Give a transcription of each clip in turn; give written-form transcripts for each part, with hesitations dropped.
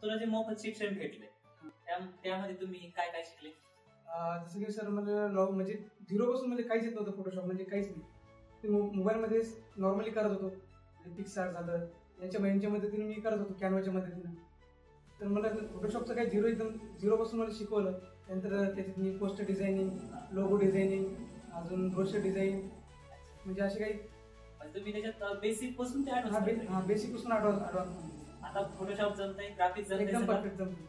तुला जे मोफत शिक्षण भेटले त्यामध्ये तुम्ही काय काय शिकले? जसं की सर मला म्हणजे झिरो पासून म्हणजे काहीच येत नव्हतं फोटोशॉप म्हणजे काहीच नाही. ते मोबाईलमध्ये नॉर्मली करत होतो. पिक्सार झालं यांच्या मदतीने मी करत होतो कॅनव्हाच्या मदतीने. तर मला फोटोशॉपचं काही एकदम झिरो पासून मला शिकवलं. त्यानंतर त्याच्यात मी पोस्टर डिझायनिंग, लोगो डिझायनिंग, अजून ब्रोशर डिझाईन म्हणजे असे काही तुम्ही त्याच्यात बेसिक पासून ते बेसिक पासून ॲडव्हान्स. आता फोटोशॉप जमतंय, ग्राफिक्स जमतंय, एकदम परफेक्ट जमतं.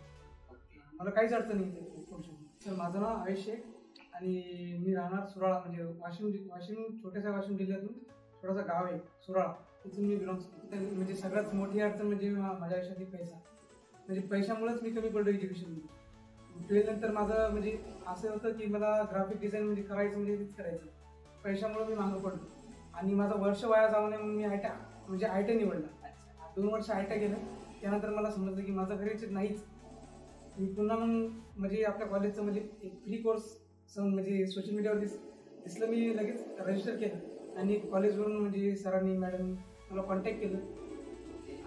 मला काहीच अडचण नाही फोटोशॉप. सर माझं नाव आयुष शेख आणि मी राहणार सुराळा म्हणजे वाशिम छोट्याशा वाशिम जिल्ह्यातून थोडासा गाव आहे सुराळा, तिथून मी बिलॉंग्स करतो. म्हणजे सगळ्यात मोठी अडचण म्हणजे माझ्या आयुष्यातली पैसा. म्हणजे पैशामुळेच मी कमी पडलो एज्युकेशनमध्ये. 12th नंतर माझं म्हणजे असं होतं की मला ग्राफिक डिझाईन म्हणजे करायचं म्हणजे तेच करायचं. पैशामुळे मी मागं पडलो आणि माझं वर्ष वाया जाऊ नये म्हणून मी आय टी निवडला. 2 वर्ष आय टी गेलं. त्यानंतर मला समजलं की माझं करिअर नाहीच. मी पुन्हा म्हणजे आपल्या कॉलेजचं म्हणजे एक फ्री कोर्स म्हणजे सोशल मीडियावर दिसलं, मी लगेच रजिस्टर केलं आणि कॉलेजवरून म्हणजे सरांनी मॅडम मला कॉन्टॅक्ट केलं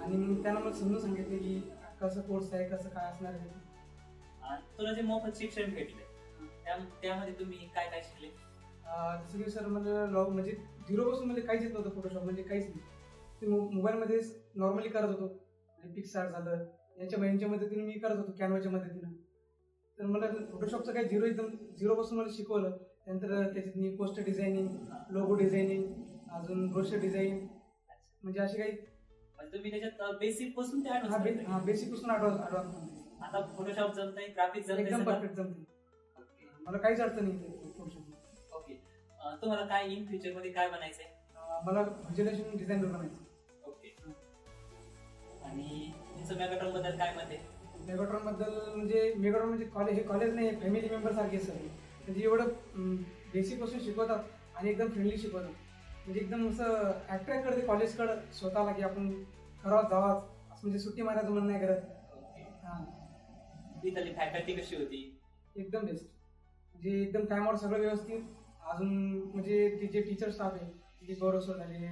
आणि मग त्यांना मला समजून सांगितलं की कसं कोर्स आहे, कसं काय असणार आहे. तुला जे मोफत शिक्षण भेटले त्यामध्ये तुम्ही काय काय शिकले? जसं की सर मला म्हणजे झिरो पासून म्हणजे काहीच येत नव्हतं फोटोशॉप म्हणजे काहीच नाही. ते मोबाईलमध्ये नॉर्मली करत होतो. पिक्सार झालं यांच्या मदतीने मी करत होतो कॅनव्हाच्या मदतीनं. तर मला फोटोशॉपचं काही एकदम झिरो पासून मला शिकवलं. त्यानंतर त्याच्यात मी पोस्टर डिझायनिंग, लोगो डिझायनिंग, अजून ब्रोशर डिझाईन म्हणजे असे काही तुम्ही त्याच्यात बेसिक पासून ते बेसिक पासून ॲडव्हान्स. आता फोटोशॉप जमतंय, ग्राफिक्स जमतंय, एकदम परफेक्ट जमते. मला काहीच अडचण नाही फोटोशॉप. ओके. तुम्हाला काय इन फ्युचर मध्ये काय बनायचंय? मला व्हिज्युअलायझेशन डिझायनर बनायचं. ओके. आणि तुमचं मेगाट्रॉन बद्दल काय मत आहे? मेगाट्रॉन बद्दल म्हणजे कॉलेज नाही, फॅमिली मेंबर सारखे सर. म्हणजे एवढं बेसिक पासून शिकवतात आणि एकदम फ्रेंडली शिकवतात. म्हणजे एकदम असं अट्रॅक्ट करते कॉलेजकडे स्वतःला की आपण करावं जावाच असं म्हणजे सुट्टी मारायचं म्हणणं नाही करत. इथली फॅकल्टी कशी होती? एकदम बेस्ट. म्हणजे एकदम टायमावर सगळं व्यवस्थित. अजून म्हणजे जे टीचर स्टाफ आहे गौरव सर झाले,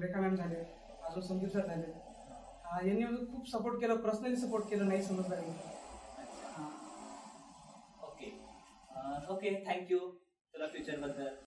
रेखा मॅम झाले, अजून संदीप सर झाले, यांनी खूप सपोर्ट केलं, पर्सनली सपोर्ट केलं नाही समजलं. ओके. थँक्यू तुला फ्युचर बद्दल.